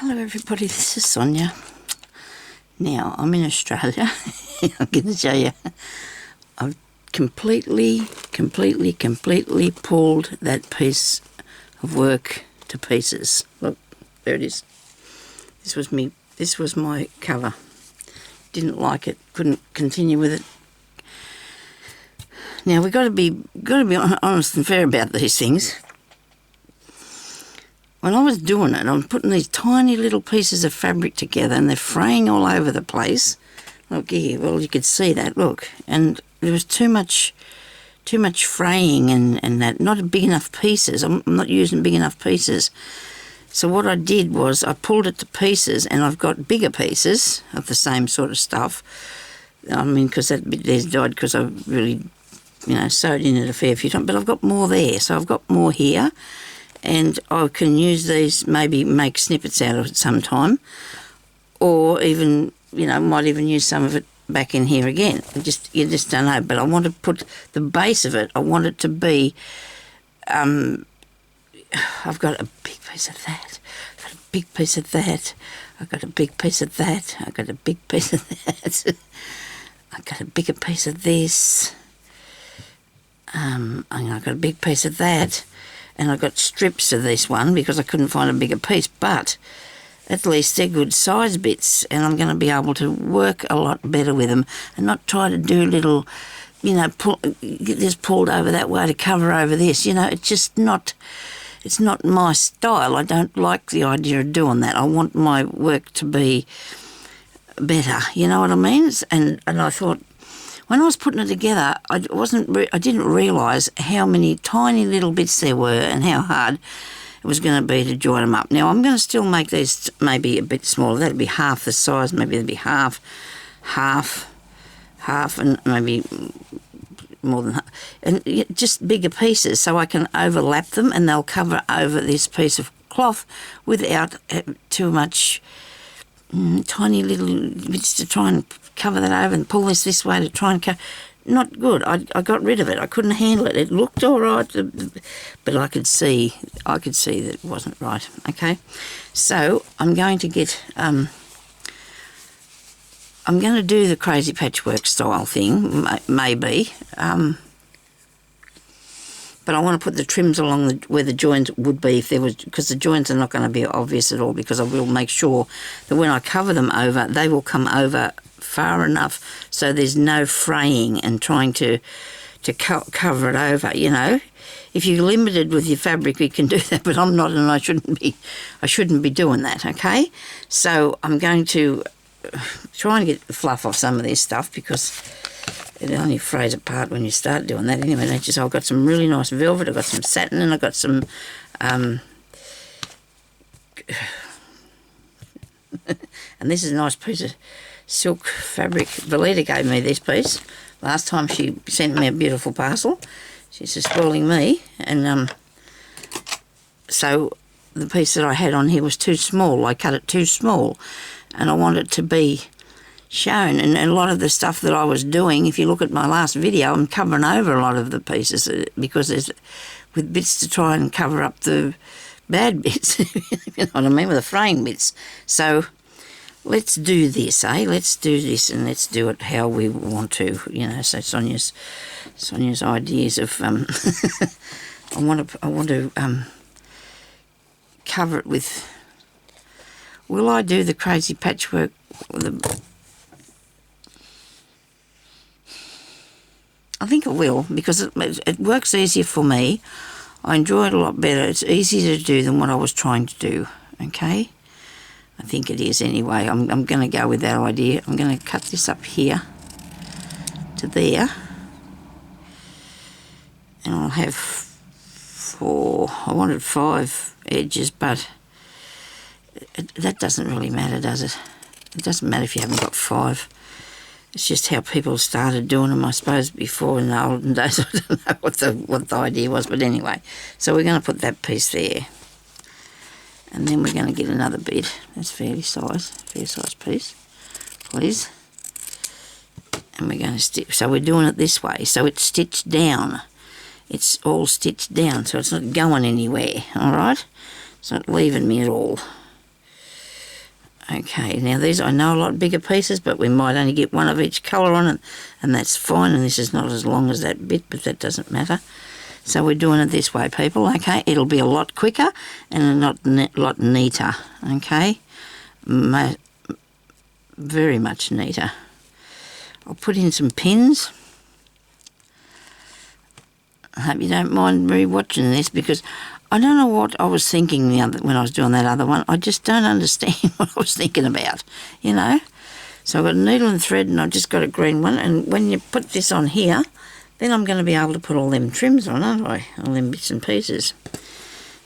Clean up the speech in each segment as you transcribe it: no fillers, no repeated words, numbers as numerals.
Hello everybody, this is Sonia. Now, I'm in Australia. I'm going to show you. I've completely pulled that piece of work to pieces. Look, there it is. This was my cover. Didn't like it, couldn't continue with it. Now, we've got to be honest and fair about these things. When I was doing it, I was putting these tiny little pieces of fabric together and they're fraying all over the place. Look here, well, you could see that, look. And there was too much fraying and that, not big enough pieces. I'm not using big enough pieces. So what I did was I pulled it to pieces, and I've got bigger pieces of the same sort of stuff. I mean, because that bit there's died because I really, sewed in it a fair few times. But I've got more there, so I've got more here. And I can use these, maybe make snippets out of it sometime, or even, might even use some of it back in here again. You just don't know. But I want to put the base of it, I want it to be, I've got a big piece of that, I've got a big piece of that, I've got a big piece of that, I've got a big piece of that, I've got a bigger piece of this, and I've got a big piece of that. And I got strips of this one because I couldn't find a bigger piece, but at least they're good size bits, and I'm going to be able to work a lot better with them and not try to do little, get this pulled over that way to cover over this. It's not my style. I don't like the idea of doing that. I want my work to be better, you know what I mean? And I thought, when I was putting it together, I didn't realise how many tiny little bits there were and how hard it was going to be to join them up. Now, I'm going to still make these maybe a bit smaller. That'll be half the size. Maybe it'll be half, and maybe more than half. And just bigger pieces so I can overlap them and they'll cover over this piece of cloth without too much tiny little bits to try and cover that over and pull this way to try and cover. Not good. I got rid of it. I couldn't handle it. It looked all right, but I could see that it wasn't right. Okay, so I'm going to get I'm going to do the crazy patchwork style thing, maybe. But I want to put the trims along where the joints would be if there was, because the joints are not going to be obvious at all, because I will make sure that when I cover them over, they will come over far enough so there's no fraying and trying to cover it over, If you're limited with your fabric, you can do that, but I'm not, and I shouldn't be doing that, okay? So I'm going to try and get the fluff off some of this stuff because it only frays apart when you start doing that anyway, don't you? So I've got some really nice velvet, I've got some satin, and I've got some and this is a nice piece of silk fabric. Valita gave me this piece last time. She sent me a beautiful parcel. She's just spoiling me, and so the piece that I had on here was too small. I cut it too small, and I want it to be shown, and a lot of the stuff that I was doing, if you look at my last video, I'm covering over a lot of the pieces because there's with bits to try and cover up the bad bits, you know what I mean, with the fraying bits. So let's do this, Let's do this, and let's do it how we want to, So Sonia's ideas of I want to cover it with. Will I do the crazy patchwork? I think I will, because it works easier for me. I enjoy it a lot better. It's easier to do than what I was trying to do, okay? I think it is anyway. I'm going to go with that idea. I'm going to cut this up here to there. And I'll have 4. I wanted 5 edges, but that doesn't really matter, does it? It doesn't matter if you haven't got 5. It's just how people started doing them, I suppose, before in the olden days. I don't know what the idea was, but anyway. So we're going to put that piece there. And then we're going to get another bit. That's fair size piece, please. And we're going to stitch. So we're doing it this way. So it's stitched down. It's all stitched down, so it's not going anywhere, all right? It's not leaving me at all. Okay, now these I know a lot bigger pieces, but we might only get one of each colour on it, and that's fine, and this is not as long as that bit, but that doesn't matter. So we're doing it this way, people, okay? It'll be a lot quicker and a lot neater, okay? Very much neater. I'll put in some pins. I hope you don't mind re-watching this, because I don't know what I was thinking when I was doing that other one. I just don't understand what I was thinking about, you know. So I've got a needle and thread, and I've just got a green one. And when you put this on here, then I'm going to be able to put all them trims on, aren't I? All them bits and pieces.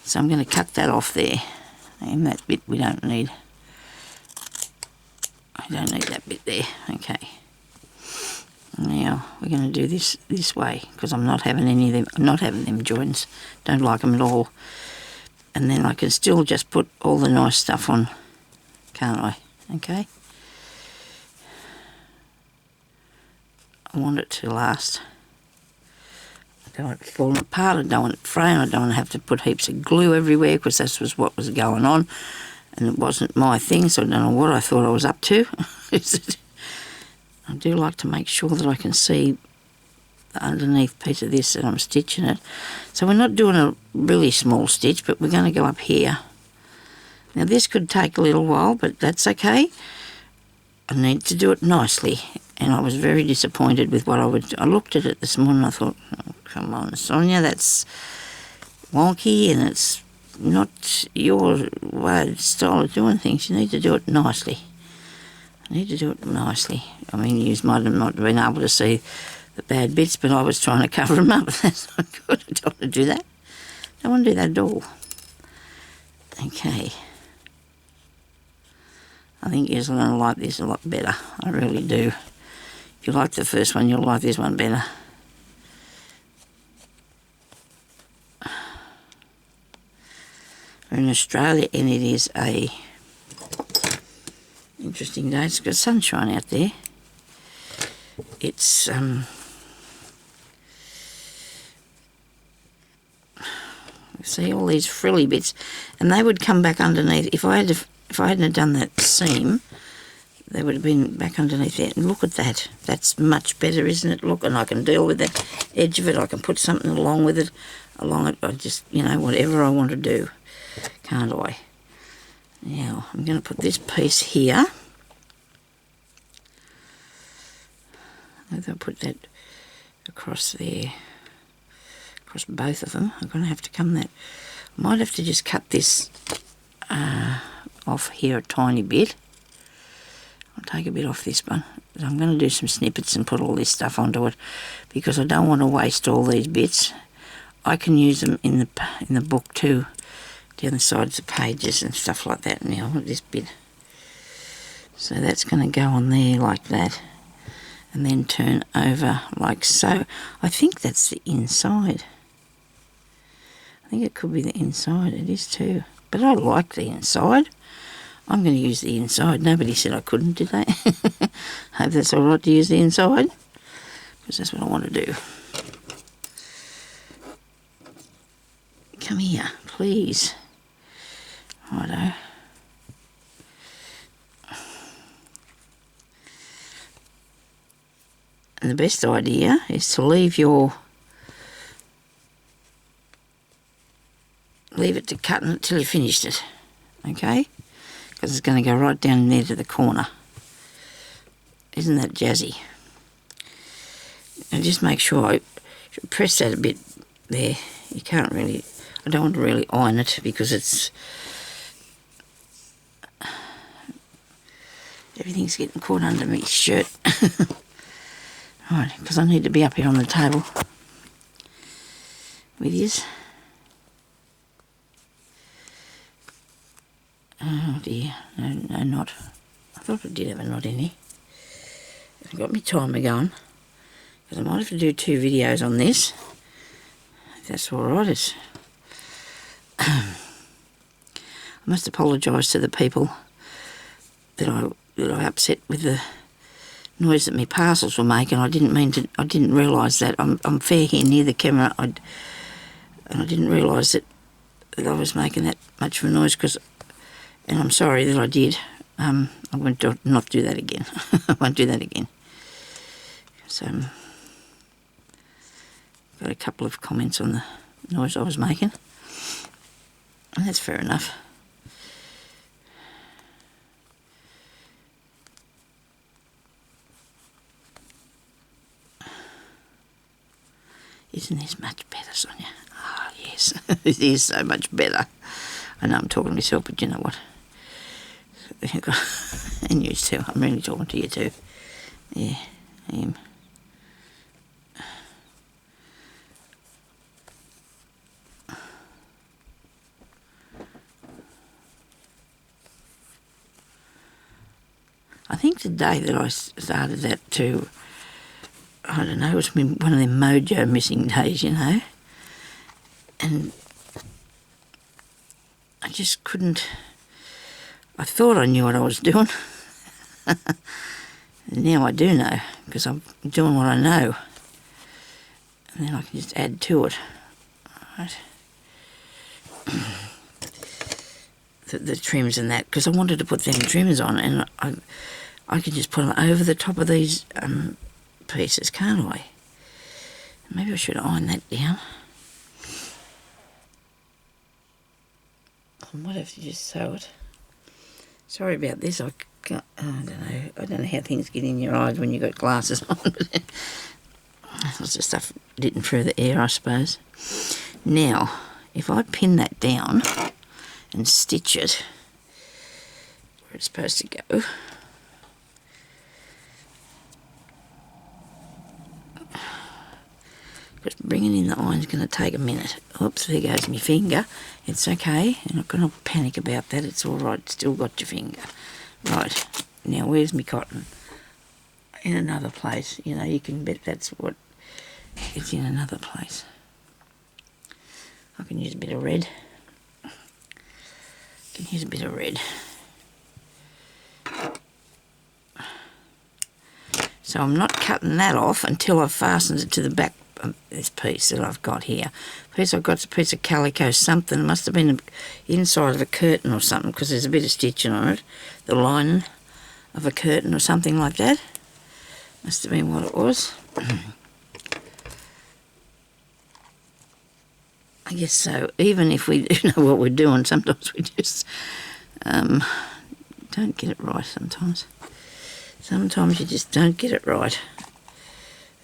So I'm going to cut that off there. And that bit we don't need. I don't need that bit there. Okay. Now we're going to do this way, because I'm not having any of them. I'm not having them joints. Don't like them at all. And then I can still just put all the nice stuff on, can't I? Okay. I want it to last. I don't want it falling apart. I don't want it fraying. I don't want to have to put heaps of glue everywhere, because that was what was going on, and it wasn't my thing. So I don't know what I thought I was up to. I do like to make sure that I can see the underneath piece of this that I'm stitching it. So we're not doing a really small stitch, but we're going to go up here. Now this could take a little while, but that's okay. I need to do it nicely, and I was very disappointed with what I looked at it this morning. I thought, oh, come on, Sonia, that's wonky, and it's not your style of doing things. You need to do it nicely. I need to do it nicely. I mean, you might have not been able to see the bad bits, but I was trying to cover them up. That's not good. I don't want to do that. I don't want to do that at all. Okay. I think you're going to like this a lot better. I really do. If you like the first one, you'll like this one better. We're in Australia, and it is a interesting day. It's got sunshine out there. It's see all these frilly bits, and they would come back underneath. If I hadn't done that seam, they would have been back underneath there. And look at that. That's much better, isn't it? Look, and I can deal with the edge of it. I can put something along with it, along it. I just, you know, whatever I want to do, can't I? Now, I'm going to put this piece here. I'll put that across there, across both of them. I'm going to have to come that. I might have to just cut this off here a tiny bit. I'll take a bit off this one. But I'm going to do some snippets and put all this stuff onto it, because I don't want to waste all these bits. I can use them in the book too, down the sides of pages and stuff like that. Now, this bit. So that's going to go on there like that, and then turn over like so. I think that's the inside. I think it could be the inside. It is too. But I like the inside. I'm going to use the inside. Nobody said I couldn't, did they? Hope that's all right to use the inside, because that's what I want to do. Come here, please. Righto. And the best idea is to leave it to cutting it till you finished it, okay? Because it's going to go right down in there to the corner. Isn't that jazzy? And just make sure I press that a bit there. You can't really, I don't want to really iron it, because it's, everything's getting caught under my shirt. Right, because I need to be up here on the table with yous. Oh dear, no knot. I thought I did have a knot in here. I've got my timer going, because I might have to do 2 videos on this, if that's alright. I must apologise to the people that I upset with the noise that my parcels were making. I didn't realise that. I'm fair here near the camera, and I didn't realise that I was making that much of a noise, and I'm sorry that I did. I won't not do that again. I won't do that again. So, got a couple of comments on the noise I was making. And that's fair enough. Isn't this much better, Sonia? Oh, yes. It is so much better. I know I'm talking to myself, but you know what? And you too. I'm really talking to you too. Yeah, I am. I think the day that I started that too, I don't know, it was one of them mojo missing days, you know. And I just couldn't, I thought I knew what I was doing. Now I do know, because I'm doing what I know. And then I can just add to it. Right. The trims and that, because I wanted to put them trims on, and I could just put them over the top of these pieces, can't I? Maybe I should iron that down. I might have to just sew it. Sorry about this. I don't know. I don't know how things get in your eyes when you've got glasses on. Lots of stuff getting through the air, I suppose. Now, if I pin that down and stitch it where it's supposed to go. Because bringing in the iron is going to take a minute. Oops, there goes my finger. It's okay. You're not going to panic about that. It's all right. Still got your finger. Right. Now, where's my cotton? In another place. You know, you can bet that's what... It's in another place. I can use a bit of red. Can use a bit of red. So I'm not cutting that off until I've fastened it to the back of this piece that I've got here. The piece I've got is a piece of calico something. It must have been inside of a curtain or something, because there's a bit of stitching on it. The lining of a curtain or something like that. Must have been what it was. I guess so. Even if we do know what we're doing, sometimes we just don't get it right sometimes. Sometimes you just don't get it right,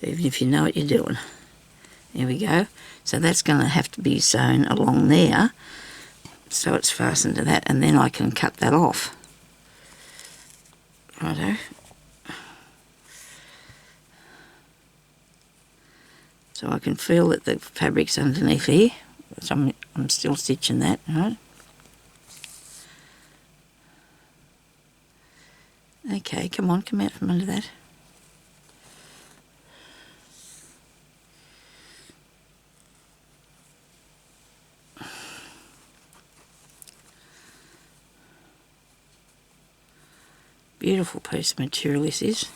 even if you know what you're doing. There we go. So that's going to have to be sewn along there, so it's fastened to that, and then I can cut that off. Righto. So I can feel that the fabric's underneath here. So I'm still stitching that, right? Okay, come on, come out from under that. Beautiful piece of material this is.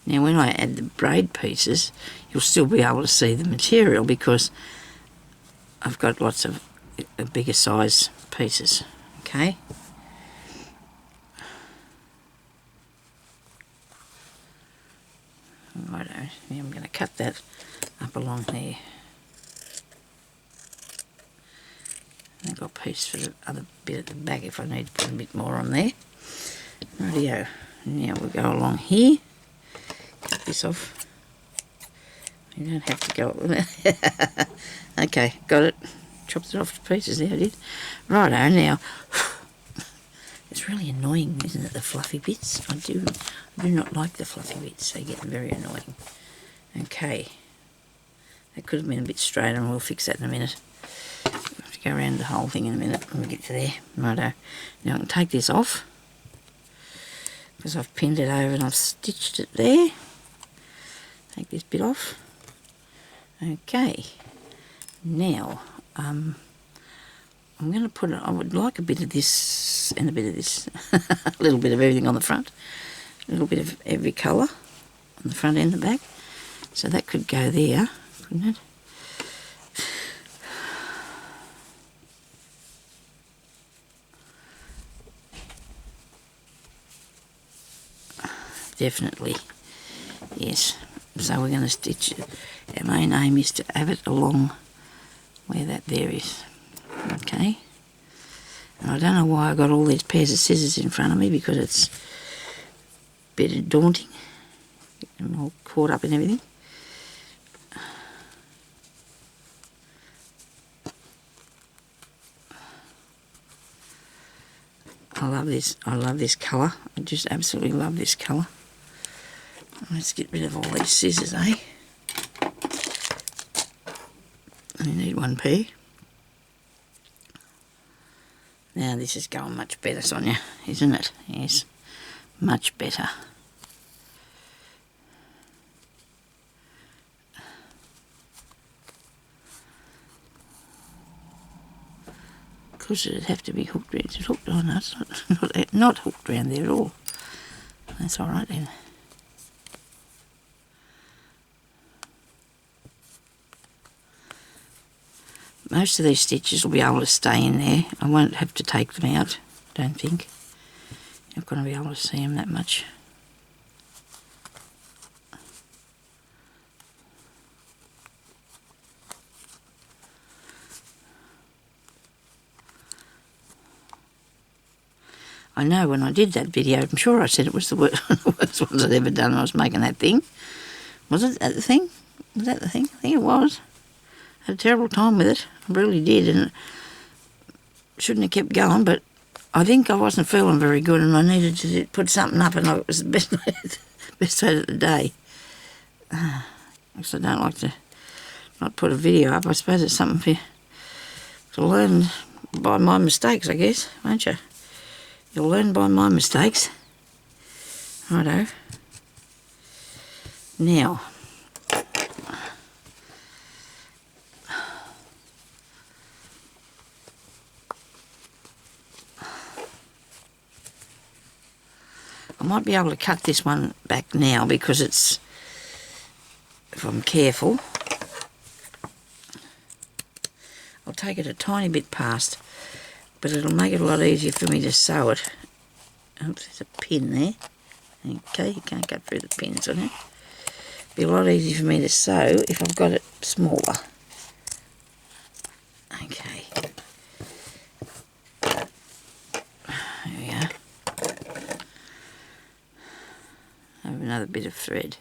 Now when I add the braid pieces, you'll still be able to see the material, because I've got lots of bigger size pieces, okay? Righto, now I'm going to cut that up along there. And I've got a piece for the other bit at the back if I need to put a bit more on there. Rightio, now we'll go along here. Cut this off. You don't have to go. Okay, got it. Chopped it off to pieces there, I did. Righto, now, it's really annoying, isn't it, the fluffy bits? I do not like the fluffy bits. They get very annoying. Okay. That could have been a bit straighter, and we'll fix that in a minute. We'll have to go around the whole thing in a minute when we get to there. Righto. Now I can take this off, because I've pinned it over and I've stitched it there. Take this bit off. Okay. Now, I'm going to put it, I would like a bit of this and a bit of this. A little bit of everything on the front. A little bit of every colour. on the front and the back. So that could go there, couldn't it? Definitely, yes. So we're going to stitch it. Our main aim is to have it along where that there is. Okay. And I don't know why I got all these pairs of scissors in front of me, because it's a bit daunting. I'm all caught up in everything. I love this. I love this colour. I just absolutely love this colour. Let's get rid of all these scissors, eh? You need one pair. Now this is going much better, Sonia, isn't it? Yes, much better. Of course it'd have to be hooked round. It's hooked on us, not hooked round there at all. That's all right then. Most of these stitches will be able to stay in there. I won't have to take them out, don't think. You're not going to be able to see them that much. I know when I did that video, I'm sure I said it was the worst ones I'd ever done. I was making that thing. Was it that the thing? Was that the thing? I think it was. I had a terrible time with it. I really did, and shouldn't have kept going, but I think I wasn't feeling very good and I needed to put something up, and it was the best way of the day. Because I don't like to not put a video up. I suppose it's something for you to learn by my mistakes, I guess, won't you? You'll learn by my mistakes. Righto. Now, I might be able to cut this one back now, because it's, if I'm careful, I'll take it a tiny bit past, but it'll make it a lot easier for me to sew it. Oops, there's a pin there. Okay, you can't cut through the pins on it. Be a lot easier for me to sew if I've got it smaller. Okay. There we go. I have another bit of thread.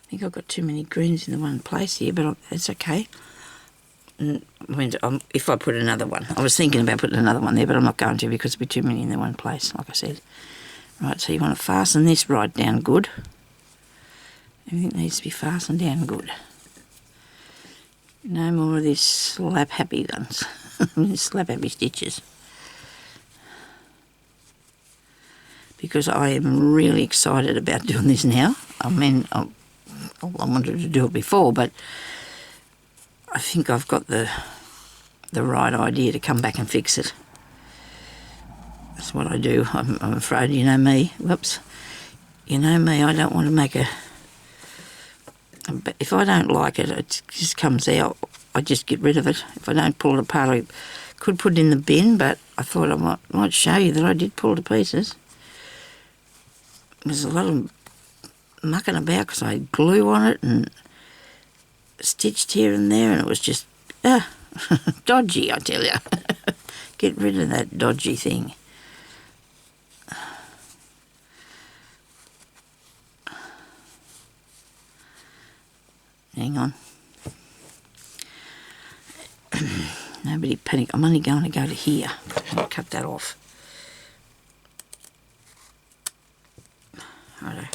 I think I've got too many greens in the one place here, but that's okay. If I put another one, I was thinking about putting another one there, but I'm not going to, because there'll be too many in the one place, like I said. Right, so you want to fasten this right down good. Everything needs to be fastened down good. No more of these slap happy ones, slap happy stitches. Because I am really excited about doing this now. I mean, I wanted to do it before, but I think I've got the right idea to come back and fix it. That's what I do. I'm afraid, you know me. Whoops. You know me, I don't want to make if I don't like it, it just comes out. I just get rid of it. If I don't pull it apart, I could put it in the bin, but I thought I might show you that I did pull it to pieces. There's a lot of mucking about because I had glue on it and stitched here and there, and it was just dodgy, I tell you. Get rid of that dodgy thing. Hang on. Nobody panic. I'm only going to go to here. I'll cut that off. Righto.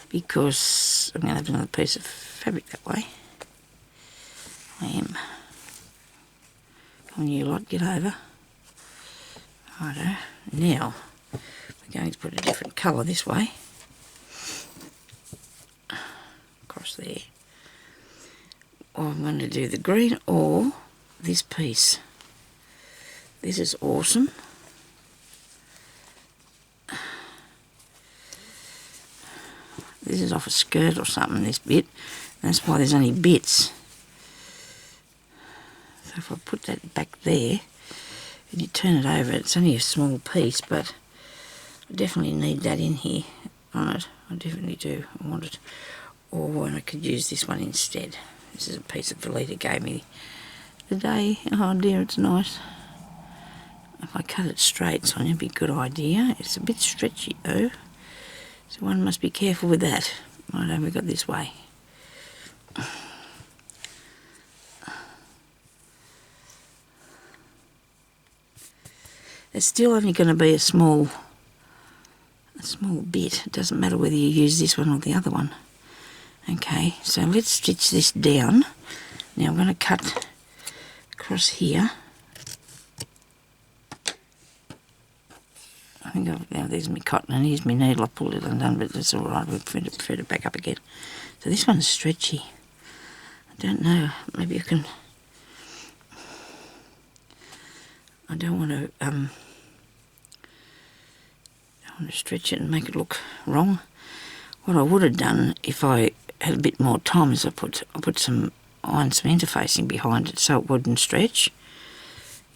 Because I'm going to have another piece of fabric that way. I am. Come on, you lot, get over. Righto. Now, we're going to put a different colour this way. there. Or I'm going to do the green or this piece. This is awesome. This is off a skirt or something, this bit. That's why there's only bits. So if I put that back there, and you turn it over, it's only a small piece, but I definitely need that in here on it. I definitely do. I want it. Or I could use this one instead. This is a piece that Valita gave me the day. Oh dear, it's nice. If I cut it straight, Sonia, it'd be a good idea. It's a bit stretchy though, so one must be careful with that. Right, over we got this way. It's still only going to be a small bit. It doesn't matter whether you use this one or the other one. Okay, so let's stitch this down. Now I'm going to cut across here. I think now there's my cotton and here's my needle. I pulled it undone, but it's all right. We'll thread it back up again. So this one's stretchy. I don't know. Maybe you can. I don't want to stretch it and make it look wrong. What I would have done if I had a bit more time is I put some interfacing behind it so it wouldn't stretch.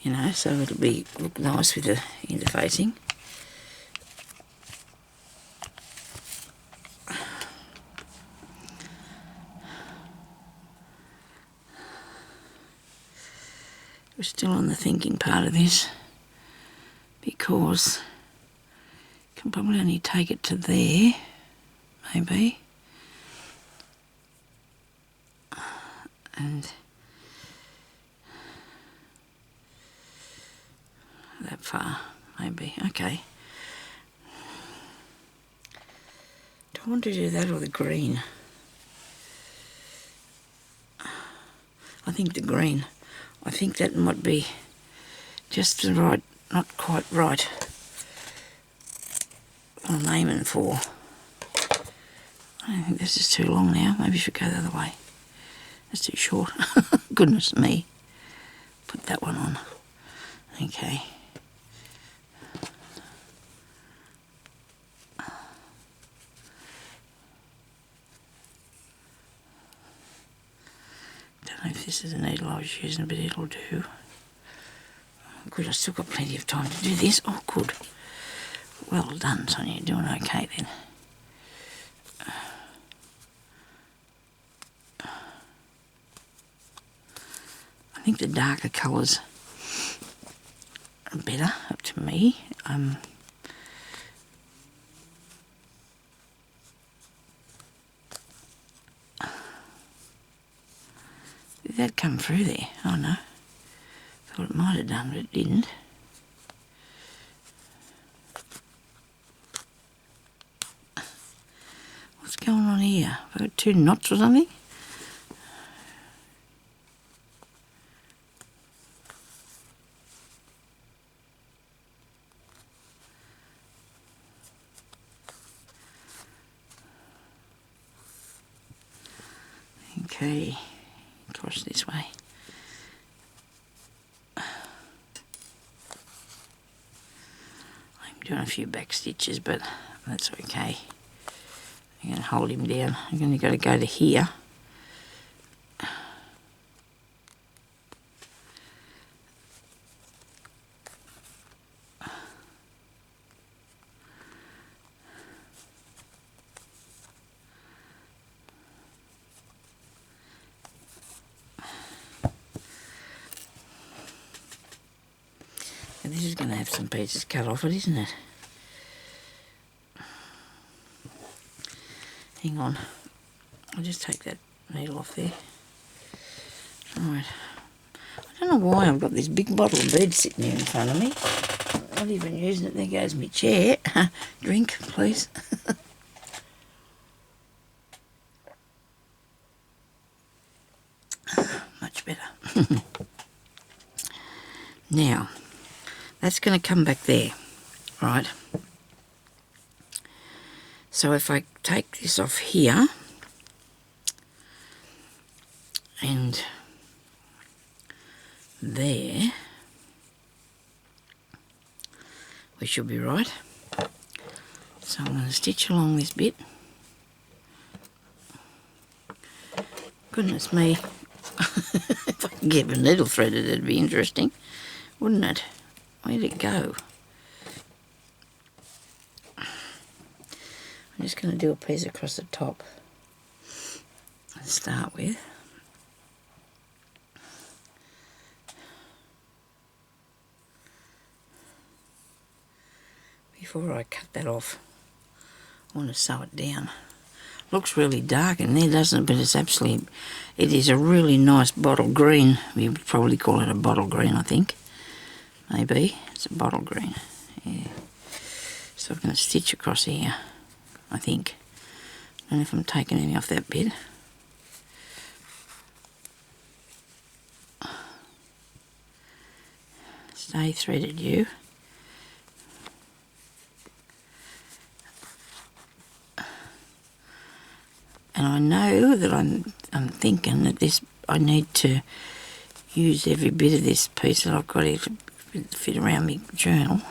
You know, so it'll look nice with the interfacing. We're still on the thinking part of this because I can probably only take it to there, maybe, and that far, maybe. Okay. Do I want to do that or the green? I think the green. I think that might be just the right, not quite right, what I'm aiming for. I don't think this is too long now. Maybe I should go the other way. That's too short. Goodness me. Put that one on. Okay. Don't know if this is the needle I was using, but it'll do. Good, I've still got plenty of time to do this. Oh, good. Well done, Sonia. You're doing okay then. I think the darker colours are better, up to me. Did that come through there? Oh no. Thought it might have done, but it didn't. What's going on here? Have I got two knots or something? Okay, across this way. I'm doing a few back stitches, but that's okay. I'm going to hold him down. I'm only got to go to here. And this is going to have some pieces cut off it, isn't it? Hang on. I'll just take that needle off there. Alright. I don't know why I've got this big bottle of bead sitting here in front of me. I'm not even using it. There goes my chair. Drink, please. Much better. Now, that's going to come back there, right? So if I take this off here, and there we should be right. So I'm going to stitch along this bit. Goodness me, if I can get a needle threaded it'd be interesting, wouldn't it? Where'd it go? I'm just going to do a piece across the top to start with. Before I cut that off, I want to sew it down. Looks really dark in there, doesn't it? But it's absolutely, it is a really nice bottle green. We would probably call it a bottle green, I think. Maybe. It's a bottle green. Yeah. So I'm going to stitch across here, I think. I don't know if I'm taking any off that bit. Stay threaded, you. And I know that I'm thinking that this, I need to use every bit of this piece that I've got here to fit around my journal.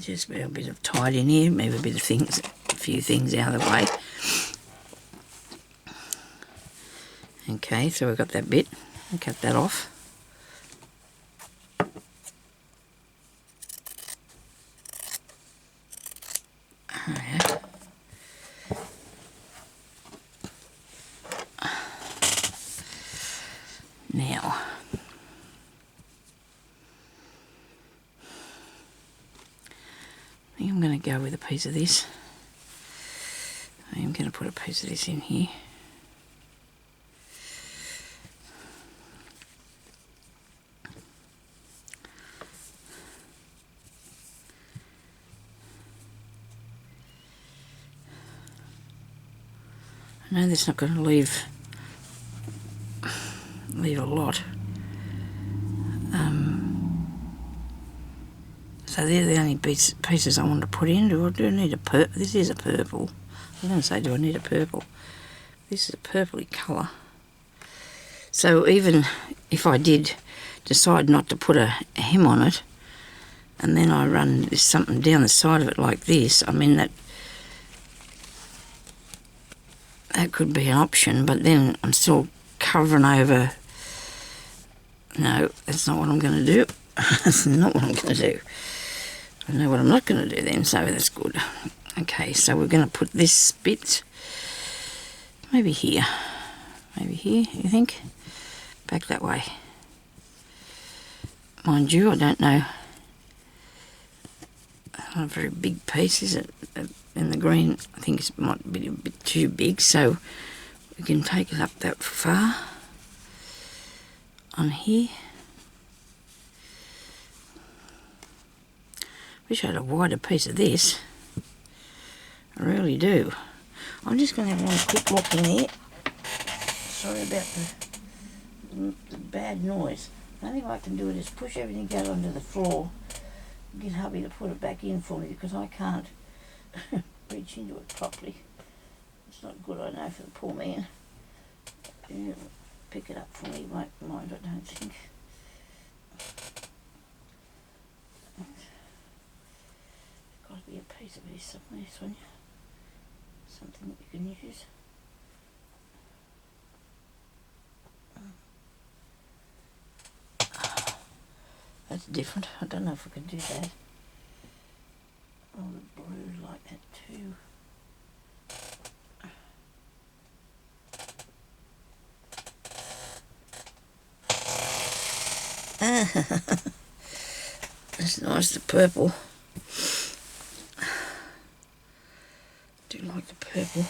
Just a bit of tight in here, maybe a few things out of the way. Okay, so we've got that bit. I'll cut that off. Now, I think I'm going to go with a piece of this. I am going to put a piece of this in here. I know that's not going to leave a lot. So they're the only pieces I want to put in. Do I need a purple? This is a purple. I was going to say, do I need a purple? This is a purpley colour. So even if I did decide not to put a hem on it, and then I run something down the side of it like this, I mean that could be an option, but then I'm still covering over. No, that's not what I'm going to do. That's not what I'm going to do. I know what I'm not going to do then, so that's good. Okay, so we're going to put this bit maybe here. Maybe here, you think? Back that way. Mind you, I don't know. Not a very big piece, is it? And the green, I think it might be a bit too big, so we can take it up that far on here. Wish I had a wider piece of this. I really do. I'm just going to have one quick look in here. Sorry about the bad noise. The only thing I can do is push everything down onto the floor. Get hubby to put it back in for me because I can't reach into it properly. It's not good, I know, for the poor man. He'll pick it up for me, he won't mind, I don't think. There's got to be a piece of this somewhere, Sonia. Something that you can use. That's different. I don't know if I can do that. Oh, the blue like that too. That's nice, the purple. Do like the purple.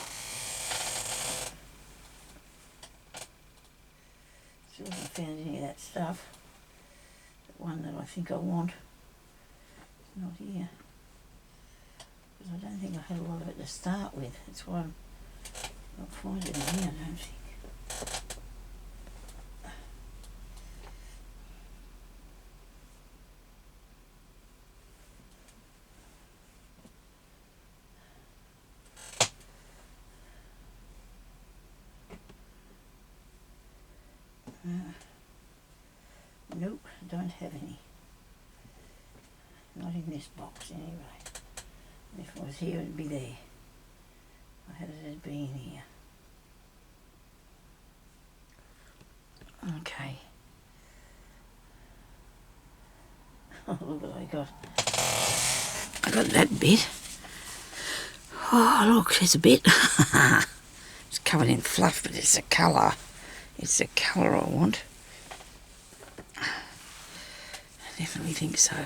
Still haven't found any of that stuff. The one that I think I want is not here. Because I don't think I had a lot of it to start with. That's why I'm not finding it here, I don't think. I don't have any. Not in this box anyway. If it was here, it'd be there. I had it as being here. Okay. Oh, look what I got. I got that bit. Oh, look, there's a bit. It's covered in fluff, but it's a colour. It's the colour I want. I definitely think so.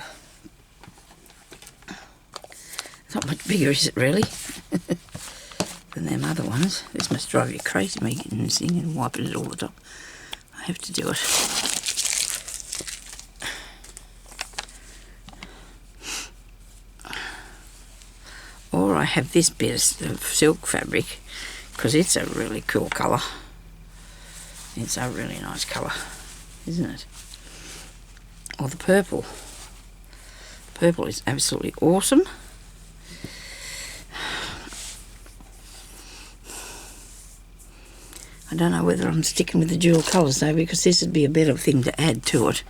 It's not much bigger, is it really? Than them other ones. This must drive you crazy, me getting this thing and wiping it all the time. I have to do it. Or I have this bit of silk fabric, because it's a really cool colour. It's a really nice colour, isn't it? Or the purple. Purple is absolutely awesome. I don't know whether I'm sticking with the dual colours though, because this would be a better thing to add to it,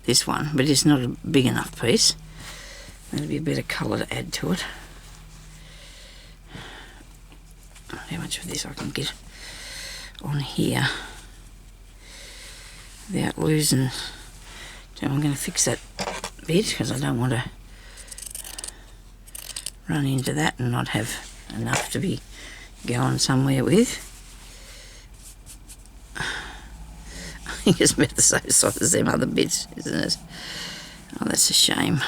this one, but it's not a big enough piece. That'd be a better colour to add to it. How much of this I can get on here without losing. So I'm going to fix that bit because I don't want to run into that and not have enough to be going somewhere with. I think it's about the same size as them other bits, isn't it? Oh, that's a shame.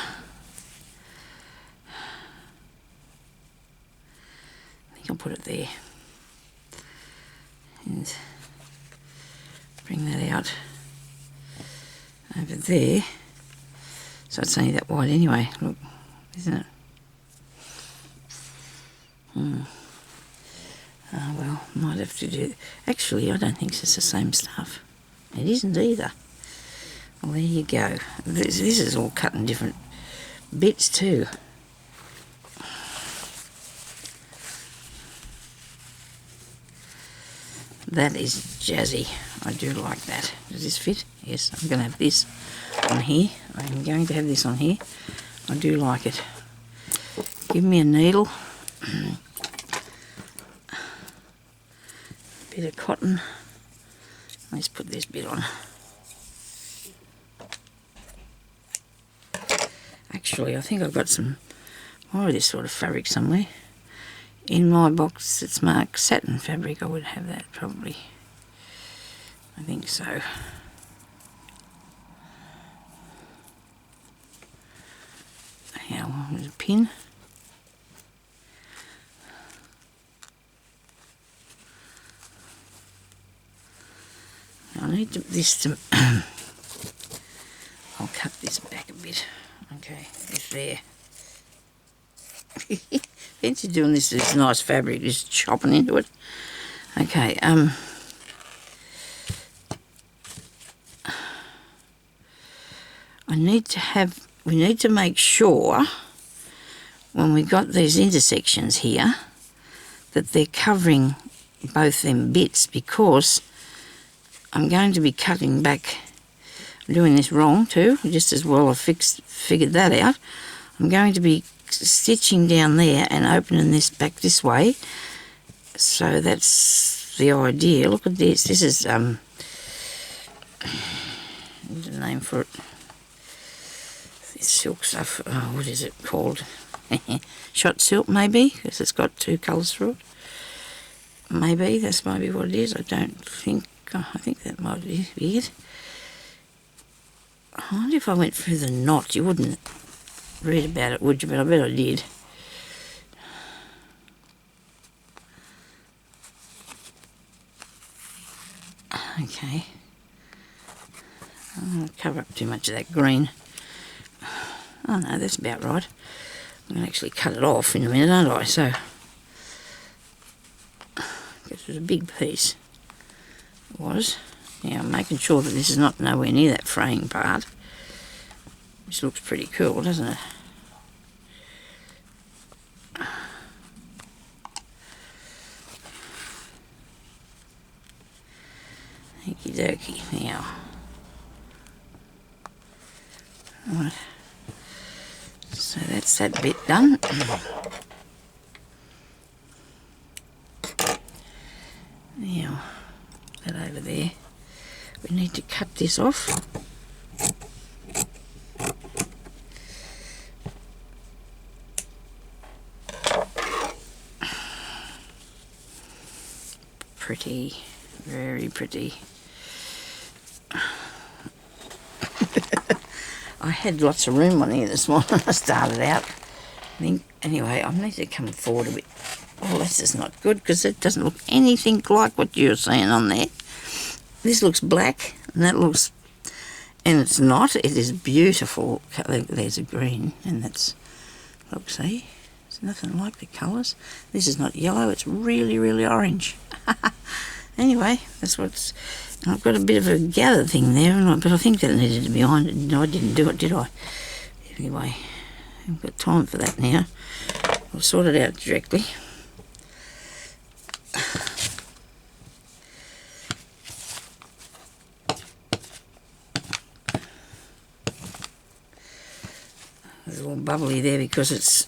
I think I'll put it there and bring that out over there. So it's only that wide anyway, look, isn't it? Oh well, might have to do. Actually, I don't think it's the same stuff. It isn't either. Well, there you go. This is all cut in different bits too. That is jazzy. I do like that. Does this fit? Yes, I'm going to have this on here. I'm going to have this on here. I do like it. Give me a needle. Bit of cotton. Let's put this bit on. Actually, I think I've got some more of this sort of fabric somewhere. In my box it's marked satin fabric. I would have that probably. I think so. Now, there's a pin. I need this to. I'll cut this back a bit. Okay, it's there. Fancy doing this nice fabric, just chopping into it. Okay, we need to make sure when we got these intersections here that they're covering both them bits, because I'm going to be cutting back. I'm doing this wrong too, just as well I've figured that out. I'm going to be stitching down there and opening this back this way. So that's the idea. Look at this. This is what's the name for it? This silk stuff. Oh, what is it called? Shot silk maybe, because it's got two colours through it. Maybe that's maybe what it is. I don't think. Oh, I think that might be it. I wonder if I went through the knot. You wouldn't read about it, would you? But I bet I did. Okay. I'm going to cover up too much of that green. Oh no, that's about right. I'm going to actually cut it off in a minute, aren't I? So, I guess it was a big piece. It was. Now I'm making sure that this is not nowhere near that fraying part. Which looks pretty cool, doesn't it? Okie dokie. Now, Right. So that's that bit done. Now, that over there. We need to cut this off. Pretty, very pretty. I had lots of room on here this morning when I started out. Anyway, I need to come forward a bit. Oh, this is not good because it doesn't look anything like what you're seeing on there. This looks black and that looks, and it's not. It is beautiful. There's a green and that's, look, see? It's nothing like the colours. This is not yellow, it's really, really orange. Anyway, that's what's... I've got a bit of a gather thing there, but I think that needed to be ironed. No, I didn't do it, did I? Anyway, I've got time for that now. I'll sort it out directly. It's all bubbly there because it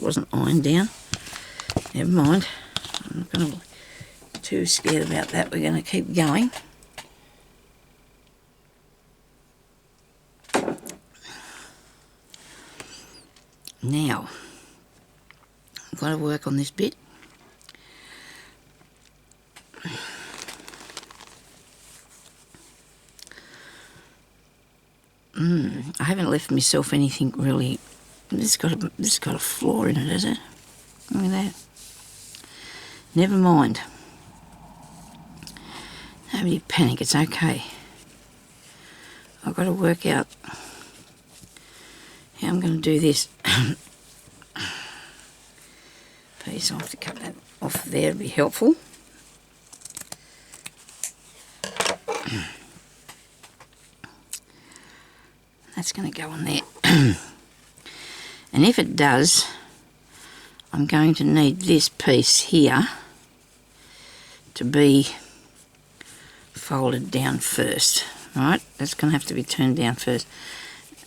wasn't ironed down. Never mind. I'm not going to be too scared about that. We're going to keep going. Now, I've got to work on this bit. I haven't left myself anything really. This has got a flaw in it, has it? Look at that. Never mind. Nobody panic, it's okay. I've got to work out how I'm going to do this. Piece, I'll have to cut that off there to be helpful. That's going to go on there. And if it does, I'm going to need this piece here to be folded down first. Right, that's going to have to be turned down first.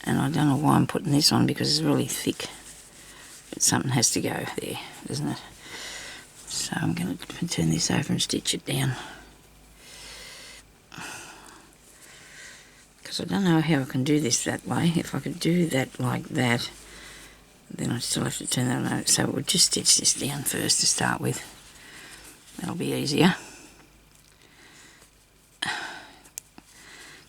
And I don't know why I'm putting this on because it's really thick. But something has to go there, doesn't it? So I'm going to turn this over and stitch it down. Because I don't know how I can do this that way. If I could do that like that, then I still have to turn that over. So we'll just stitch this down first to start with. That'll be easier.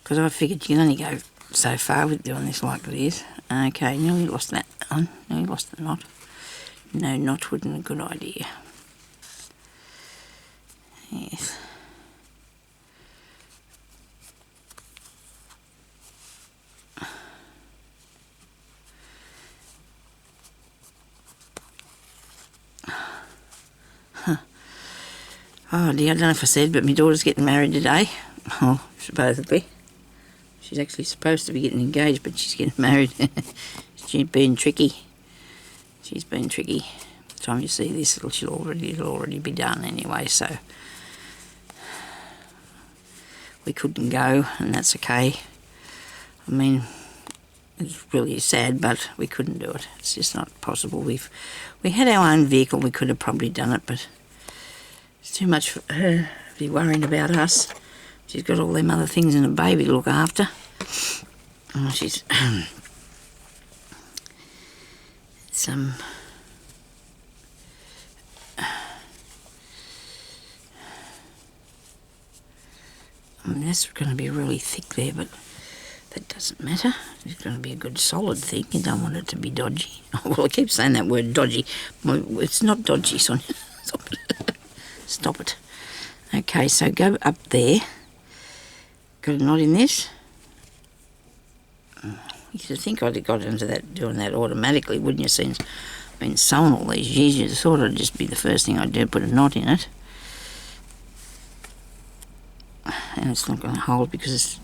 Because I figured you can only go so far with doing this like this. Okay, nearly lost that on. Nearly lost the knot. No, knot wasn't a good idea. Yes. Oh dear, I don't know if I said, but my daughter's getting married today. Oh, supposedly. She's actually supposed to be getting engaged, but she's getting married. She's been tricky. She's been tricky. By the time you see this, it'll already be done anyway, so we couldn't go, and that's okay. I mean, it's really sad, but we couldn't do it. It's just not possible. We had our own vehicle. We could have probably done it, but it's too much for her to be worrying about us. She's got all them other things and a baby to look after. Oh, she's some I mean, that's going to be really thick there, but that doesn't matter. It's going to be a good solid thing. You don't want it to be dodgy. Well, I keep saying that word dodgy. It's not dodgy, Sonia. Stop it. Stop it. Okay, so go up there. Got a knot in this. You'd think I'd have got into that, doing that automatically, wouldn't you? Since I've been sewing all these years, you'd have thought it'd just be the first thing I'd do, put a knot in it. And it's not going to hold because it's...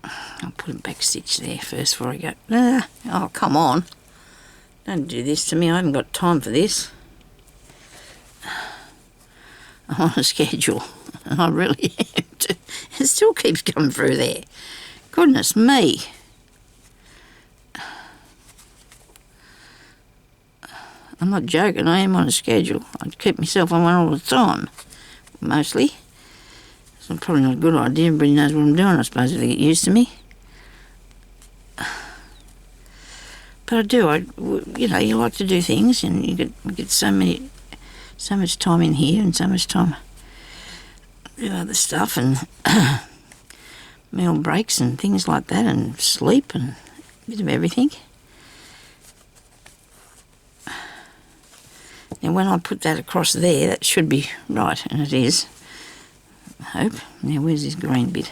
I'll put a back stitch there first before I go. Oh, come on. Don't do this to me. I haven't got time for this. I'm on a schedule. And I really am too. It's still keeps coming through there. Goodness me. I'm not joking, I am on a schedule. I keep myself on one all the time, mostly. So probably not a good idea. Everybody knows what I'm doing, I suppose, if they get used to me. But I do. You know, you like to do things, and you get so much time in here, and so much time to do other stuff, and meal breaks and things like that, and sleep and a bit of everything. Now when I put that across there, that should be right, and it is, I hope. Now where's this green bit?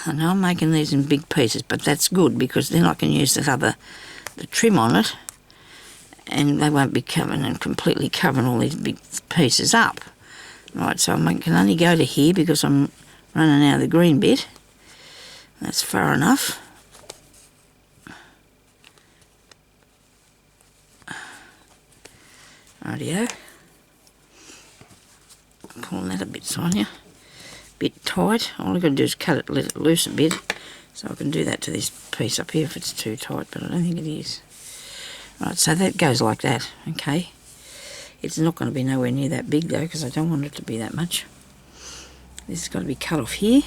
I know I'm making these in big pieces, but that's good because then I can use the trim on it, and they won't be covering and completely covering all these big pieces up. Right, so I can only go to here because I'm running out of the green bit. That's far enough. Rightio. Pulling that a bit, Sonia. Bit tight. All I've got to do is cut it, let it loose a bit, so I can do that to this piece up here if it's too tight, but I don't think it is. Right, so that goes like that, okay. It's not going to be nowhere near that big though, because I don't want it to be that much. This has got to be cut off here.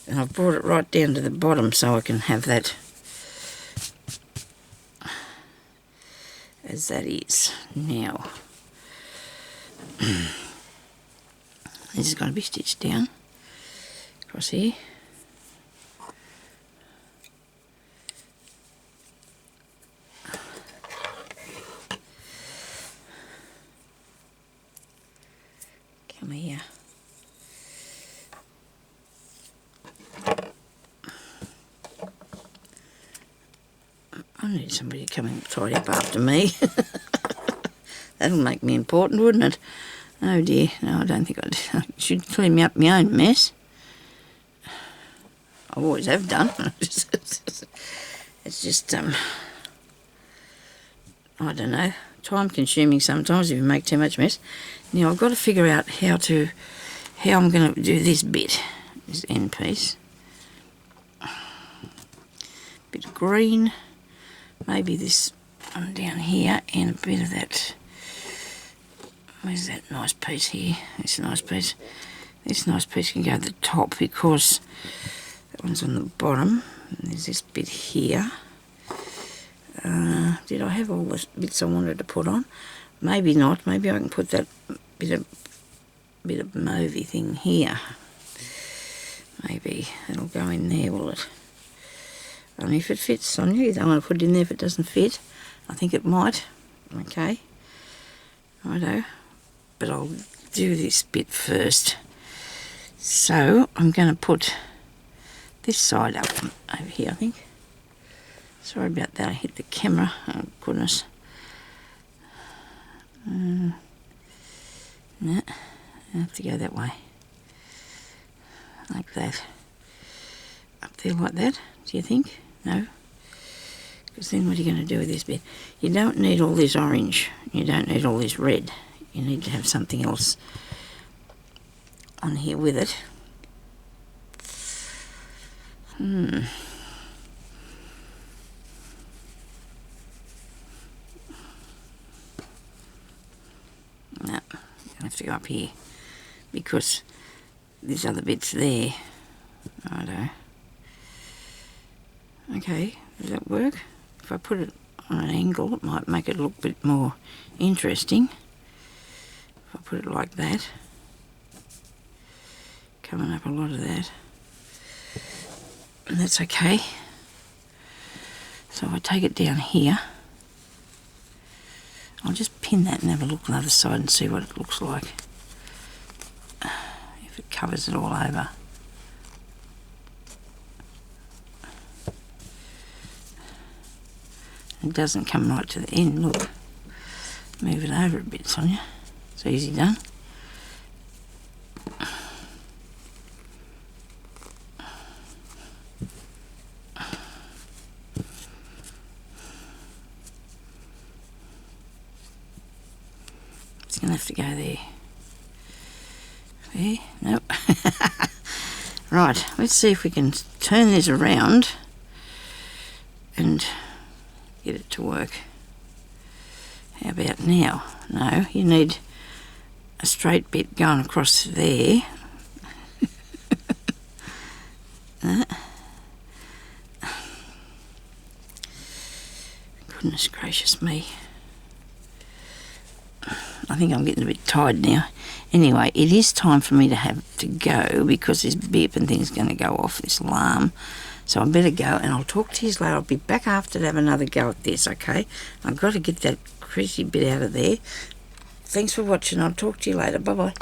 And I've brought it right down to the bottom so I can have that as that is. Now, this is going to be stitched down across here. Come here. I need somebody to come and tidy up after me. That'll make me important, wouldn't it? Oh dear, no, I don't think I do. I should clean me up my own mess. I always have done. It's just, I don't know, time consuming sometimes if you make too much mess. Now I've got to figure out how I'm going to do this bit, this end piece. Bit of green. Maybe this one down here and a bit of that. Where's that nice piece here? This nice piece. This nice piece can go at the top because that one's on the bottom. And there's this bit here. Did I have all the bits I wanted to put on? Maybe not. Maybe I can put that bit of mauvey thing here. Maybe that'll go in there, will it? Only if it fits, Sonia. You don't want to put it in there if it doesn't fit. I think it might. Okay. Righto. But I'll do this bit first. So I'm going to put this side up over here, I think. Sorry about that. I hit the camera. Oh, goodness. No. I have to go that way. Like that. Up there like that, do you think? No? Because then what are you going to do with this bit? You don't need all this orange. You don't need all this red. You need to have something else on here with it. No, I have to go up here because this other bit's there. Righto. Okay, does that work? If I put it on an angle, it might make it look a bit more interesting. If I put it like that, coming up a lot of that, and that's okay. So I take it down here. I'll just pin that and have a look on the other side and see what it looks like. If it covers it all over. It doesn't come right to the end, look. Move it over a bit, Sonia. It's easy done. going to have to go there. There? Nope. Right, let's see if we can turn this around and get it to work. How about now? No, you need a straight bit going across there. Goodness gracious me. I think I'm getting a bit tired now. Anyway, it is time for me to have to go because this beep and thing's going to go off, this alarm. So I better go, and I'll talk to you later. I'll be back after to have another go at this, okay? I've got to get that crazy bit out of there. Thanks for watching. I'll talk to you later. Bye-bye.